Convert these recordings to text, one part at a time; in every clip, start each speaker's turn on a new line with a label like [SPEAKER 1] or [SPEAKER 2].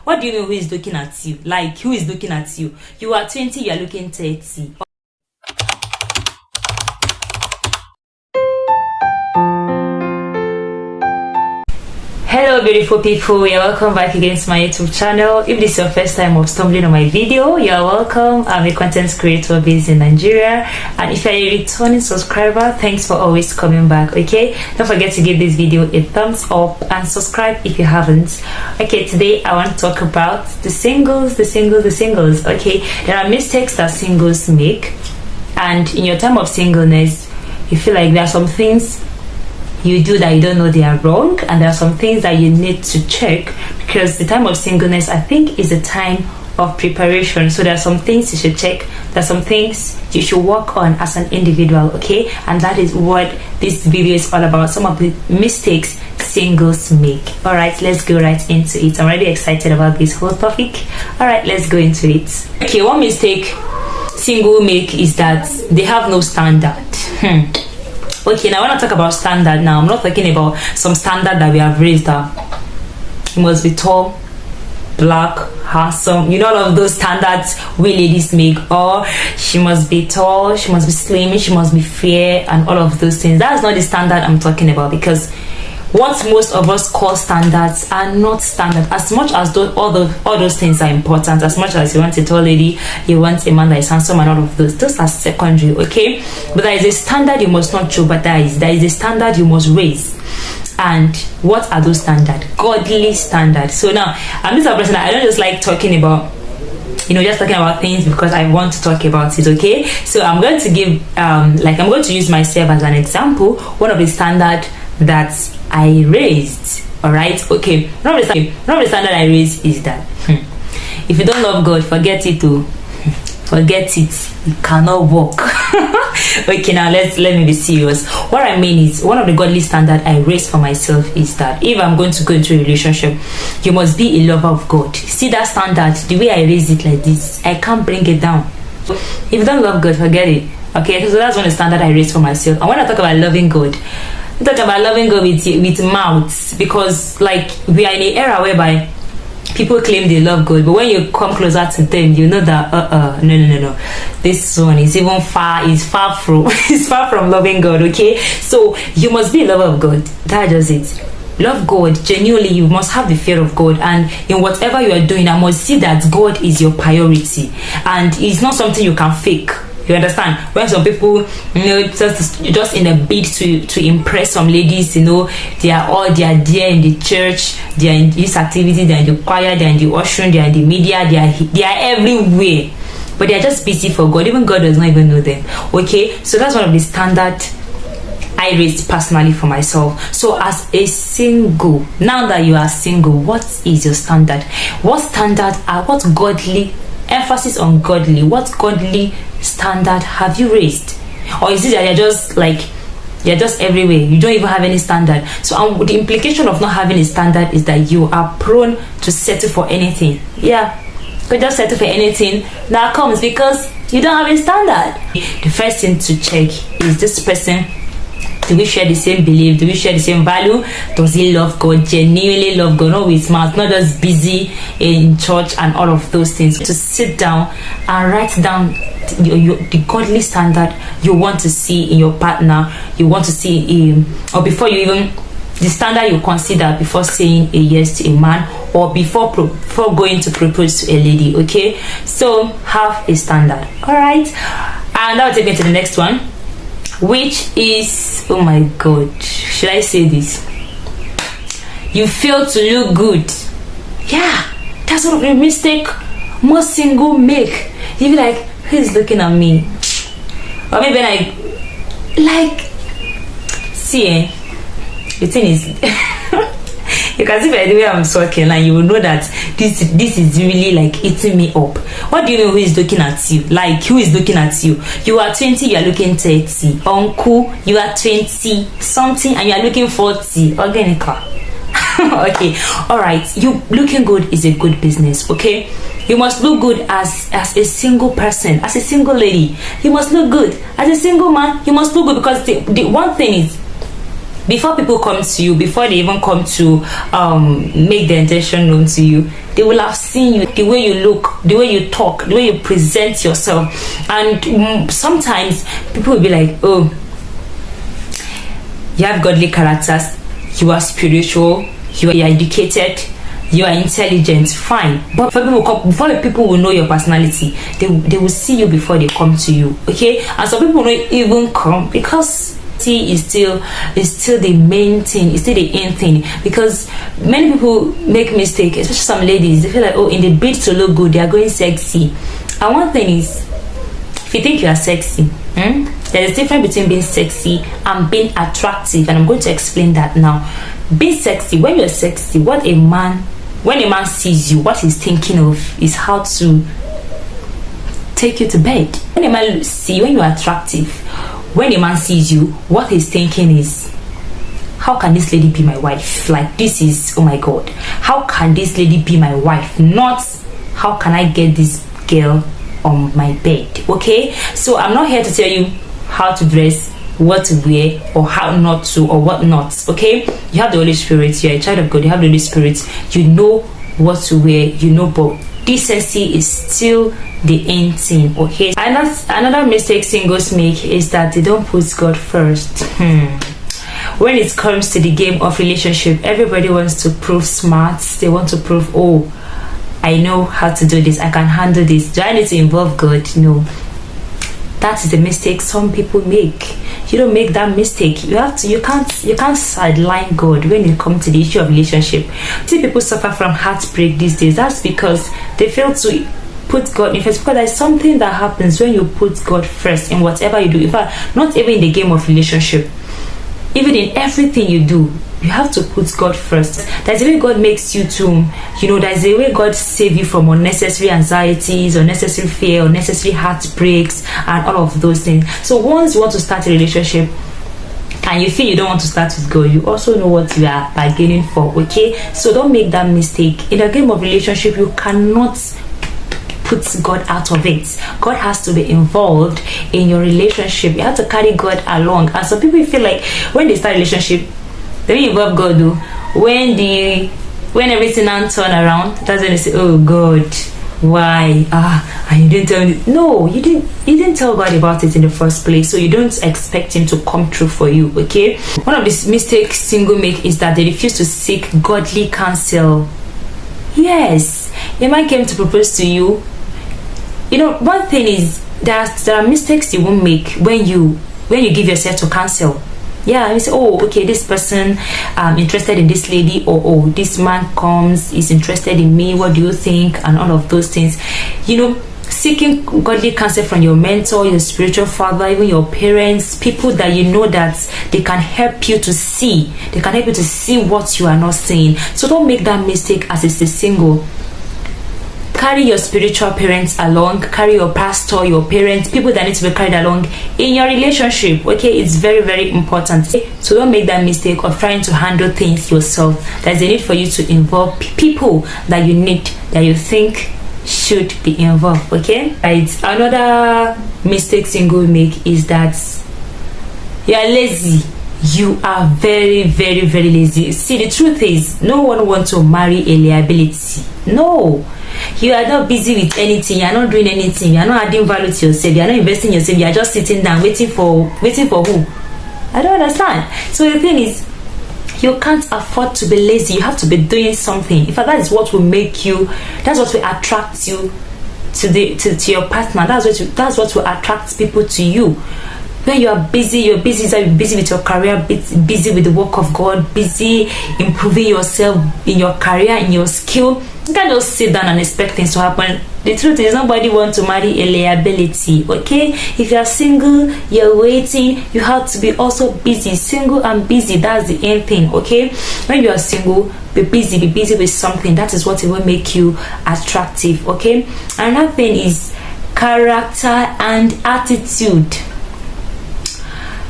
[SPEAKER 1] What do you mean who is looking at you? Like, who is looking at you? You are 20, you are looking 30. Hello beautiful people, you're welcome back again to my YouTube channel. If this is your first time of stumbling on my video, you're welcome. I'm a content creator based in Nigeria, and if you're a returning subscriber, thanks for always coming back. Okay, don't forget to give this video a thumbs up and subscribe if you haven't. Okay, today I want to talk about the singles. Okay, there are mistakes that singles make, and in your time of singleness you feel like there are some things you do that you don't know they are wrong, and there are some things that you need to check, because the time of singleness, I think, is a time of preparation. So there are some things you should check, there are some things you should work on as an individual. Okay, and that is what this video is all about, some of the mistakes singles make. All right, let's go right into it. I'm really excited about this whole topic. All right, let's go into it. Okay, one mistake single make is that they have no standard. Okay, now when I talk about standard, now I'm not talking about some standard that we have raised up. You must be tall, black, handsome, you know, all of those standards we ladies make. Or she must be tall, she must be slim, she must be fair, and all of those things. That's not the standard I'm talking about, because what most of us call standards are not standard. As much as all those things are important, as much as you want a tall lady, you want a man that is handsome, and all of those are secondary. Okay, but there is a standard you must not jeopardize. There is a standard you must raise. And what are those standards? Godly standards. So now, I'm this person that I don't just like talking about, you know, just talking about things because I want to talk about it. Okay, so I'm going to give I'm going to use myself as an example. One of the standard that I raised. All right, okay, one of the standard I raised is that if you don't love God, forget it. Forget it, you cannot walk. Okay, now let me be serious. What I mean is, one of the godly standard I raised for myself is that if I'm going to go into a relationship, you must be a lover of God. See that standard, the way I raise it like this, I can't bring it down. If you don't love God, forget it. Okay, so that's one of the standard I raised for myself. And when I talk about loving God, I talk about loving God with mouths, because like we are in an era whereby people claim they love God, but when you come closer to them, you know that no, this one is even far from is far from loving God. Okay, so you must be a lover of God. That does it. Love God genuinely. You must have the fear of God, and in whatever you are doing, I must see that God is your priority, and it's not something you can fake. You understand? When some people, you know, just in a bid to impress some ladies, you know, they are there in the church, they are in this activity, they are in the choir, they are in the ushering, they are in the media, they are everywhere, but they are just busy for God. Even God does not even know them. Okay, so that's one of the standards I raised personally for myself. So as a single, now that you are single, what is your standard? What standard are, what godly, emphasis on godly, what godly standard have you raised? Or is it that you're just everywhere, you don't even have any standard? So the implication of not having a standard is that you are prone to settle for anything. Yeah, you just settle for anything that comes because you don't have a standard. The first thing to check is, this person, do we share the same belief? Do we share the same value? Does he love God, genuinely love God, not with mouth, not just busy in church and all of those things? To sit down and write down the godly standard you want to see in your partner, you want to see or before you even, the standard you consider before saying a yes to a man, or before going to propose to a lady. Okay, so have a standard. All right, and that will take me to the next one, which is, oh my god, should I say this? You fail to look good. Yeah, that's one of the mistake most single make. You be like, who's looking at me? Or maybe like see, the thing is you can see by the way I'm talking, and you will know that this is really like eating me up. What do you know who is looking at you? Like, who is looking at you? You are 20, you are looking 30. Uncle, you are 20 something and you are looking 40. Organica. Okay, all right, you looking good is a good business. Okay, you must look good as a single person, as a single lady. You must look good as a single man. You must look good, because the one thing is, before people come to you, before they even come to make their intention known to you, they will have seen you, the way you look, the way you talk, the way you present yourself. And sometimes people will be like, oh, you have godly characters, you are spiritual, you are educated, you are intelligent, fine. But before people will know your personality, they will see you before they come to you, okay? And some people don't even come because is still the main thing, it's still the end thing. Because many people make mistakes, especially some ladies. They feel like, oh, in the bid to look good, they are going sexy. And one thing is, if you think you are sexy, there is a difference between being sexy and being attractive, and I'm going to explain that now. Being sexy, when you're sexy, when a man sees you, what he's thinking of is how to take you to bed. When a man see when you're attractive, when a man sees you, what he's thinking is, how can this lady be my wife? Like, this is, oh my god, how can this lady be my wife? Not how can I get this girl on my bed, okay? So I'm not here to tell you how to dress, what to wear, or how not to, or what not, okay? You have the Holy Spirit, you're a child of God, you have the Holy Spirit, you know what to wear, you know, but decency is still the end thing, okay? And that's another mistake singles make, is that they don't put God first. When it comes to the game of relationship, everybody wants to prove smart. They want to prove, oh, I know how to do this, I can handle this. Do I need to involve God? No. That is the mistake some people make. You don't make that mistake. You can't sideline God when it comes to the issue of relationship. See, people suffer from heartbreak these days. That's because they fail to put God in first. Because there's something that happens when you put God first in whatever you do. In fact, not even in the game of relationship, even in everything you do, you have to put God first. There's a way God makes you to, there's a way God save you from unnecessary anxieties, unnecessary fear, unnecessary heartbreaks, and all of those things. So once you want to start a relationship and you feel you don't want to start with God, you also know what you are bargaining for, okay? So don't make that mistake. In a game of relationship, you cannot put God out of it. God has to be involved in your relationship. You have to carry God along. And some people feel like when they start a relationship, they don't involve God though. When everything and turn around, that's when they say, oh God, why? And you didn't tell me. No, you didn't tell God about it in the first place, so you don't expect him to come true for you, okay? One of the mistakes single make is that they refuse to seek godly counsel. Yes, a man came to propose to you. One thing is that there are mistakes you won't make when you give yourself to counsel. Yeah, you say, oh, okay, this person interested in this lady, or oh, this man comes, is interested in me, what do you think, and all of those things. Seeking godly counsel from your mentor, your spiritual father, even your parents, people that you know that they can help you to see. They can help you to see what you are not seeing. So don't make that mistake as it's a single. Carry your spiritual parents along, carry your pastor, your parents, people that need to be carried along in your relationship, okay? It's very, very important. So don't make that mistake of trying to handle things yourself. There's a need for you to involve people that you think should be involved, okay? Right. Another mistake single make is that you are lazy. You are very, very, very lazy. See, the truth is, no one wants to marry a liability. No. You are not busy with anything. You are not doing anything. You are not adding value to yourself. You are not investing in yourself. You are just sitting down waiting for who? I don't understand. So the thing is, you can't afford to be lazy. You have to be doing something. In fact, that is what will make you. That's what will attract you to your partner. That's what will attract people to you. When you are busy, you're busy with your career, busy with the work of God, busy improving yourself in your career, in your skill. You can't just sit down and expect things to happen. The truth is, nobody wants to marry a liability, okay? If you are single, you're waiting, you have to be also busy. Single and busy, that's the end thing, okay? When you are single, be busy with something. That is what will make you attractive, okay? Another thing is character and attitude.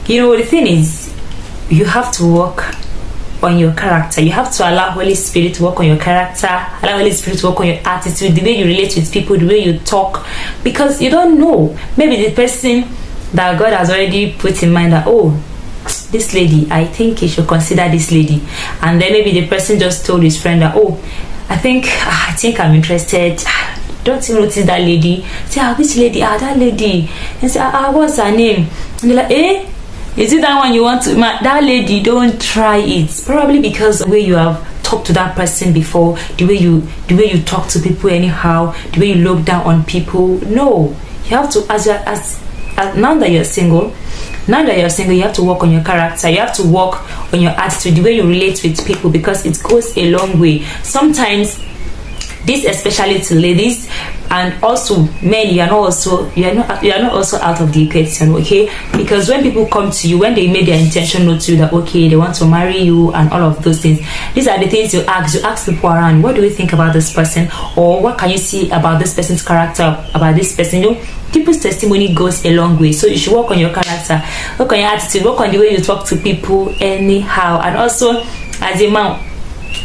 [SPEAKER 1] The thing is, you have to work on your character. You have to allow Holy Spirit to work on your character, allow Holy Spirit to work on your attitude, the way you relate with people, the way you talk, because you don't know. Maybe the person that God has already put in mind that, oh, this lady, I think you should consider this lady. And then maybe the person just told his friend that, oh, I think I'm interested. Don't you notice that lady? Say, which lady? That lady. And say, what's her name? And they're like, is it that one you want to? That lady, don't try it. Probably because the way you have talked to that person before, the way you talk to people anyhow, the way you look down on people. No, you have to, as now that you're single, you have to work on your character. You have to work on your attitude, the way you relate with people, because it goes a long way. Sometimes, this especially to ladies, and also men, you are not also out of the equation, okay? Because when people come to you, when they made their intention known to you that okay, they want to marry you and all of those things, these are the things you ask people around. What do you think about this person, or what can you see about this person's character, about this person? You know, people's testimony goes a long way. So you should work on your character, work on your attitude, work on the way you talk to people anyhow. And also, as a man,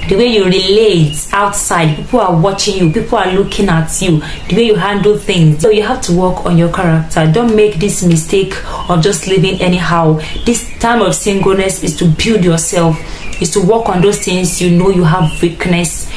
[SPEAKER 1] the way you relate outside, people are watching you, people are looking at you, the way you handle things. So you have to work on your character. Don't make this mistake of just living anyhow. This time of singleness is to build yourself, is to work on those things you know you have weakness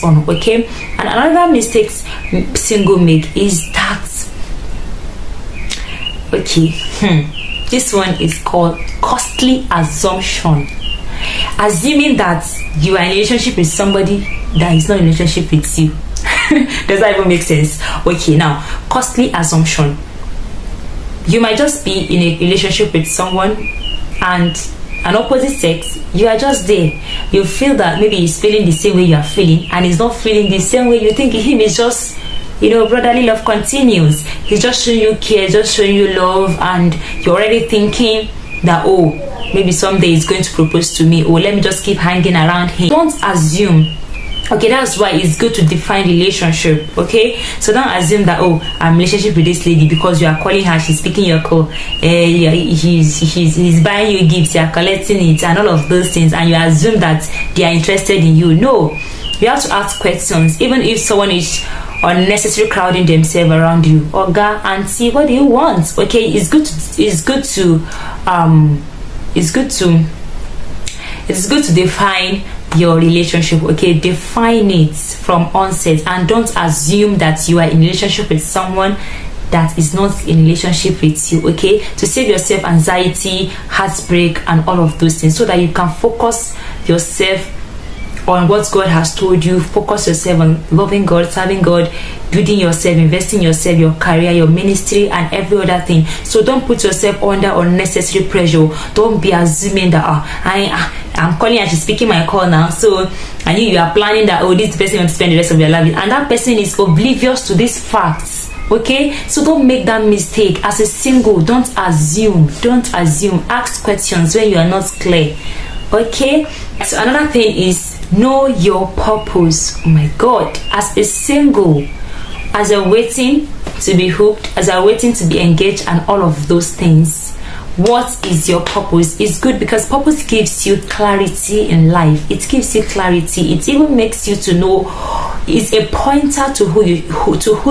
[SPEAKER 1] on, okay? And another mistake single make is that, okay, this one is called costly assumption. Assuming that you are in a relationship with somebody that is not in a relationship with you. Does that even make sense? Okay, now, costly assumption. You might just be in a relationship with someone and an opposite sex, you are just there. You feel that maybe he's feeling the same way you are feeling, and he's not feeling the same way. You think him is just, brotherly love continues. He's just showing you care, just showing you love, and you're already thinking that, oh, maybe someday he's going to propose to me, or let me just keep hanging around him. Don't assume. Okay, that's why it's good to define relationship, okay? So don't assume that, oh, I'm in relationship with this lady because you are calling her, she's picking your call, he's buying you gifts, you are collecting it, and all of those things, and you assume that they are interested in you. No, you have to ask questions, even if someone is unnecessarily crowding themselves around you. Oga, auntie, what do you want? Okay, it's good to define your relationship, okay? Define it from onset, and don't assume that you are in a relationship with someone that is not in a relationship with you, okay? To save yourself anxiety, heartbreak, and all of those things, so that you can focus yourself on what God has told you. Focus yourself on loving God, serving God, building yourself, investing in yourself, your career, your ministry, and every other thing. So don't put yourself under unnecessary pressure. Don't be assuming that I'm calling and she's speaking my call now, so and you are planning that, oh, this person wants to spend the rest of your life with, and that person is oblivious to these facts. Okay, so don't make that mistake. As a single, don't assume. Ask questions when you are not clear. Okay, so another thing is know your purpose. Oh my God, as a single, as you're waiting to be hooked, as you're waiting to be engaged, and all of those things, what is your purpose? It's good because purpose gives you clarity in life. It gives you clarity. It even makes you to know. It's a pointer to who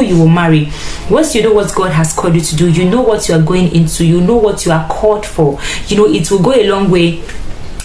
[SPEAKER 1] you will marry. Once you know what God has called you to do, you know what you are going into, you know what you are called for. It will go a long way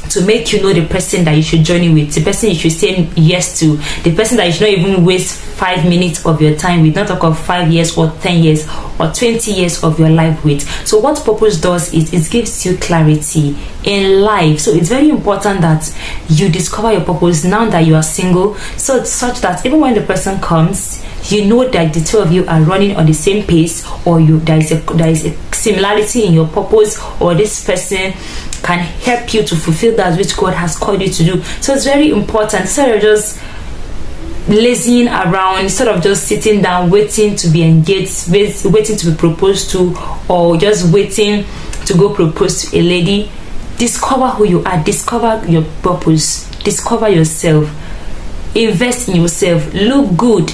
[SPEAKER 1] to make you know the person that you should journey with, the person you should say yes to, the person that you should not even waste 5 minutes of your time with, not talk of 5 years or 10 years or 20 years of your life with. So what purpose does is it gives you clarity in life. So it's very important that you discover your purpose now that you are single, so such that even when the person comes, you know that the two of you are running on the same pace, or there is a similarity in your purpose, or this person can help you to fulfill that which God has called you to do. So it's very important, instead of just lazying around, instead of just sitting down waiting to be engaged, waiting to be proposed to, or just waiting to go propose to a lady. Discover who you are, discover your purpose, discover yourself, invest in yourself, look good,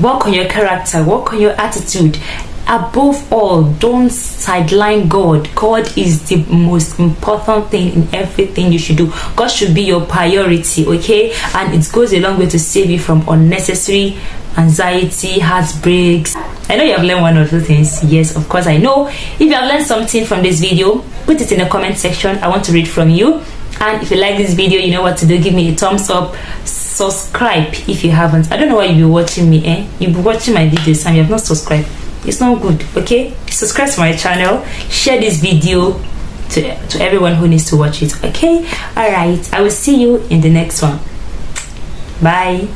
[SPEAKER 1] work on your character, work on your attitude, above all, don't sideline God. God is the most important thing in everything you should do. God should be your priority, okay? And it goes a long way to save you from unnecessary anxiety, heartbreaks. I know you have learned one or two things. Yes, of course I know. If you have learned something from this video, put it in the comment section. I want to read from you. And if you like this video, you know what to do. Give me a thumbs up. Subscribe if you haven't. I don't know why you'll be watching me, you'll be watching my videos and you have not subscribed. It's not good, okay? Subscribe to my channel. Share this video to everyone who needs to watch it, okay? All right, I will see you in the next one. Bye.